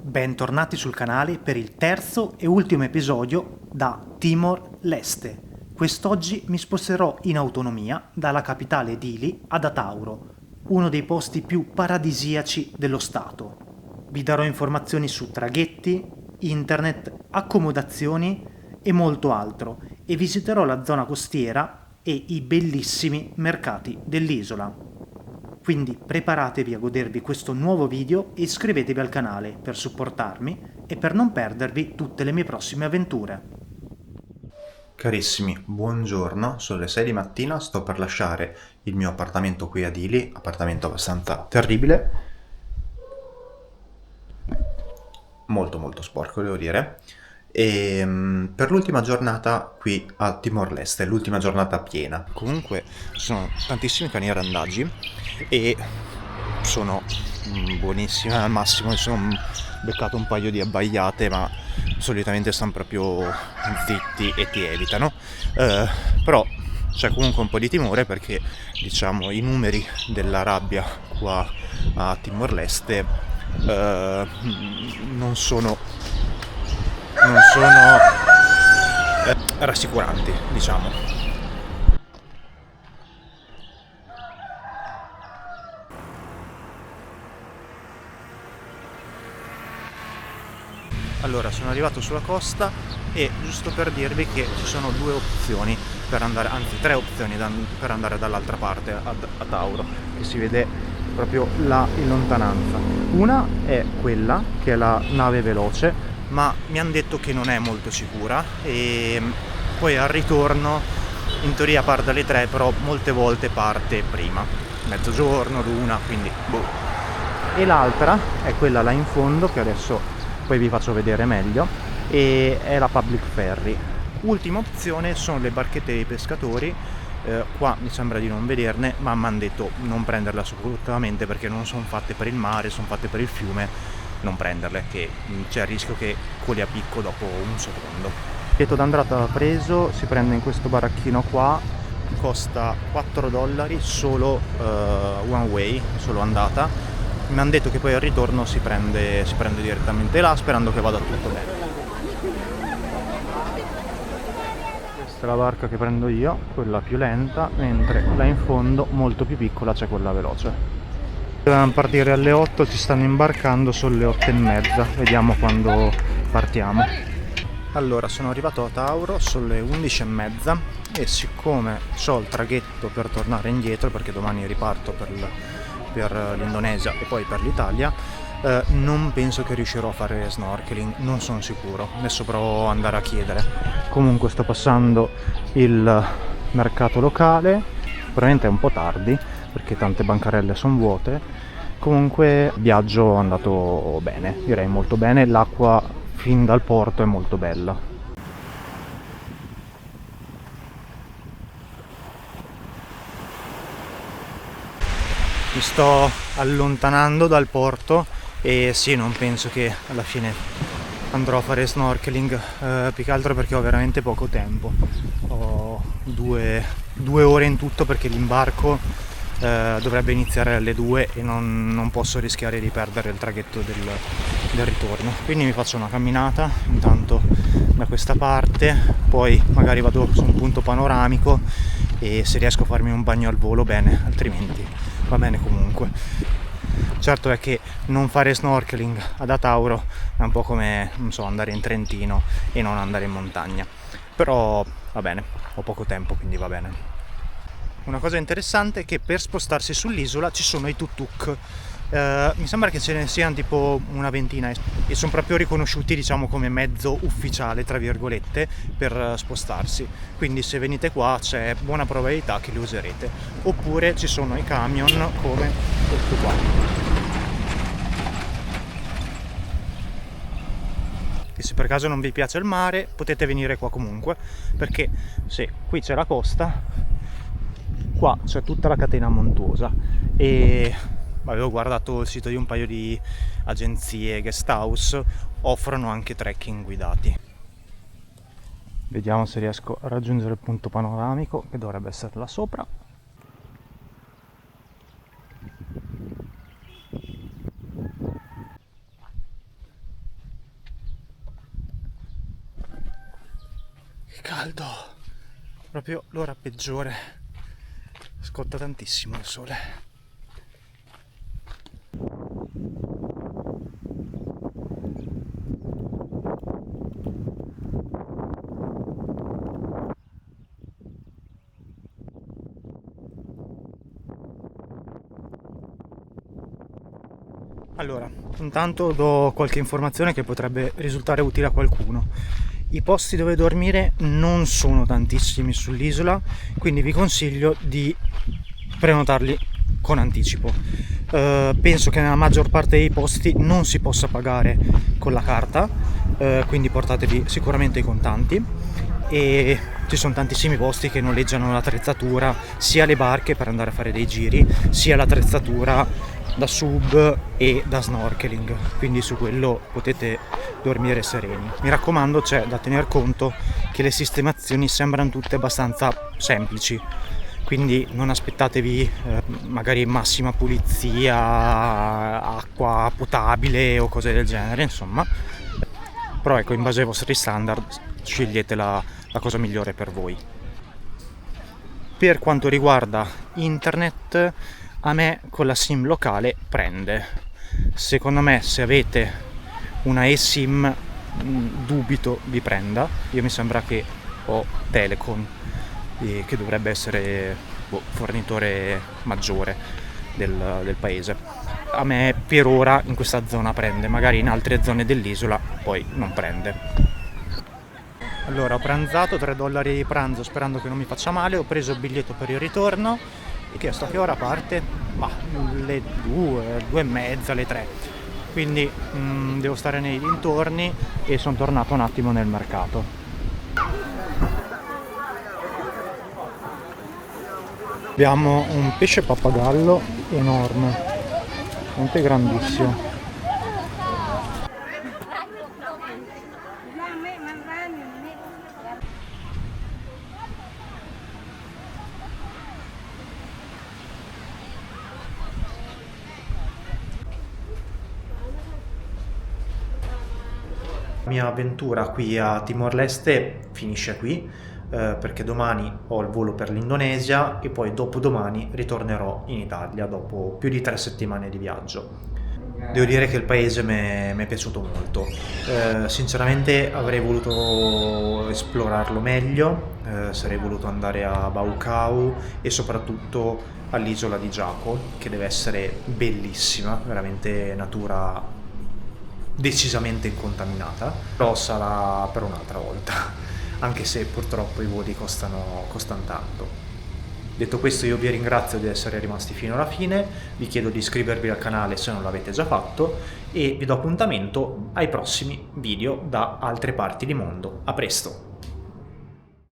Bentornati sul canale per il terzo e ultimo episodio da Timor-Leste. Quest'oggi mi sposterò in autonomia dalla capitale Dili ad Atauro, uno dei posti più paradisiaci dello stato. Vi darò informazioni su traghetti, internet, accomodazioni e molto altro e visiterò la zona costiera e i bellissimi mercati dell'isola. Quindi preparatevi a godervi questo nuovo video e iscrivetevi al canale per supportarmi e per non perdervi tutte le mie prossime avventure. Carissimi, buongiorno, sono le 6 di mattina, sto per lasciare il mio appartamento qui a Dili, appartamento abbastanza terribile, molto sporco devo dire, e per l'ultima giornata qui a Timor-Leste, l'ultima giornata piena. Comunque sono tantissimi cani randaggi e sono buonissime, al massimo mi sono beccato un paio di abbaiate, ma solitamente stanno proprio zitti e ti evitano, però c'è comunque un po' di timore perché diciamo i numeri della rabbia qua a Timor-Leste non sono rassicuranti, diciamo. Allora, sono arrivato sulla costa e giusto per dirvi che ci sono due opzioni per andare, anzi tre opzioni per andare dall'altra parte a Tauro, che si vede proprio là in lontananza. Una è quella che è la nave veloce, ma mi hanno detto che non è molto sicura e poi al ritorno in teoria parte alle 3, però molte volte parte prima, mezzogiorno, l'una, quindi boh. E l'altra è quella là in fondo che adesso poi vi faccio vedere meglio, e è la Public Ferry. Ultima opzione sono le barchette dei pescatori, qua mi sembra di non vederne, ma mi hanno detto non prenderle assolutamente perché non sono fatte per il mare, sono fatte per il fiume, non prenderle, che c'è il rischio che coli a picco dopo un secondo. Il biglietto d'andata preso, si prende in questo baracchino qua, costa $4 solo one way, solo andata. Mi hanno detto che poi al ritorno si prende direttamente là, sperando che vada tutto bene. Questa è la barca che prendo io, quella più lenta, mentre là in fondo, molto più piccola, c'è quella veloce. Dovevamo partire alle 8, ci stanno imbarcando, sono le 8:30, vediamo quando partiamo. Allora, sono arrivato a Tauro, sono le 11:30 e siccome ho il traghetto per tornare indietro, perché domani riparto per l'Indonesia e poi per l'Italia, non penso che riuscirò a fare snorkeling, non sono sicuro, adesso provo ad andare a chiedere. Comunque sto passando il mercato locale, probabilmente è un po' tardi perché tante bancarelle sono vuote. Comunque il viaggio è andato bene, direi molto bene, l'acqua fin dal porto è molto bella. Mi sto allontanando dal porto e sì, non penso che alla fine andrò a fare snorkeling, più che altro perché ho veramente poco tempo. Ho due ore in tutto perché l'imbarco dovrebbe iniziare alle 2 e non posso rischiare di perdere il traghetto del ritorno. Quindi mi faccio una camminata intanto da questa parte, poi magari vado su un punto panoramico e se riesco a farmi un bagno al volo bene, altrimenti va bene comunque. Certo è che non fare snorkeling ad Atauro è un po' come, non so, andare in Trentino e non andare in montagna, però va bene, ho poco tempo quindi va bene. Una cosa interessante è che per spostarsi sull'isola ci sono i tuk-tuk. Mi sembra che ce ne siano tipo una ventina e sono proprio riconosciuti, diciamo, come mezzo ufficiale, tra virgolette, per spostarsi. Quindi se venite qua c'è buona probabilità che li userete. Oppure ci sono i camion come questo qua. E se per caso non vi piace il mare potete venire qua comunque, perché sì, qui c'è la costa, qua c'è tutta la catena montuosa e avevo guardato il sito di un paio di agenzie guest house, offrono anche trekking guidati. Vediamo se riesco a raggiungere il punto panoramico, che dovrebbe essere là sopra. Che caldo! Proprio l'ora peggiore. Scotta tantissimo il sole. Allora, intanto do qualche informazione che potrebbe risultare utile a qualcuno. I posti dove dormire non sono tantissimi sull'isola, quindi vi consiglio di prenotarli con anticipo. Penso che nella maggior parte dei posti non si possa pagare con la carta, quindi portatevi sicuramente i contanti, e ci sono tantissimi posti che noleggiano l'attrezzatura, sia le barche per andare a fare dei giri, sia l'attrezzatura da sub e da snorkeling, quindi su quello potete dormire sereni. Mi raccomando, c'è da tener conto che le sistemazioni sembrano tutte abbastanza semplici, quindi non aspettatevi magari massima pulizia, acqua potabile o cose del genere, insomma. Però ecco, in base ai vostri standard scegliete la cosa migliore per voi. Per quanto riguarda internet, a me con la SIM locale prende. Secondo me, se avete una eSIM, dubito vi prenda. Io mi sembra che ho Telecom, che dovrebbe essere fornitore maggiore del paese. A me per ora in questa zona prende, magari in altre zone dell'isola poi non prende. Allora, ho pranzato, $3 di pranzo sperando che non mi faccia male, ho preso il biglietto per il ritorno e chiesto a che ora parte? Ma le 2, 2:30, le 3. Quindi devo stare nei dintorni e sono tornato un attimo nel mercato. Abbiamo un pesce pappagallo enorme, veramente grandissimo. La mia avventura qui a Timor-Leste finisce qui, perché domani ho il volo per l'Indonesia e poi dopodomani ritornerò in Italia dopo più di 3 settimane di viaggio. Devo dire che il paese mi è piaciuto molto. Sinceramente avrei voluto esplorarlo meglio, sarei voluto andare a Baucau e soprattutto all'isola di Giaco, che deve essere bellissima, veramente natura decisamente incontaminata, però sarà per un'altra volta, anche se purtroppo i voli costano tanto. Detto questo, io vi ringrazio di essere rimasti fino alla fine, vi chiedo di iscrivervi al canale se non l'avete già fatto e vi do appuntamento ai prossimi video da altre parti di mondo. A presto!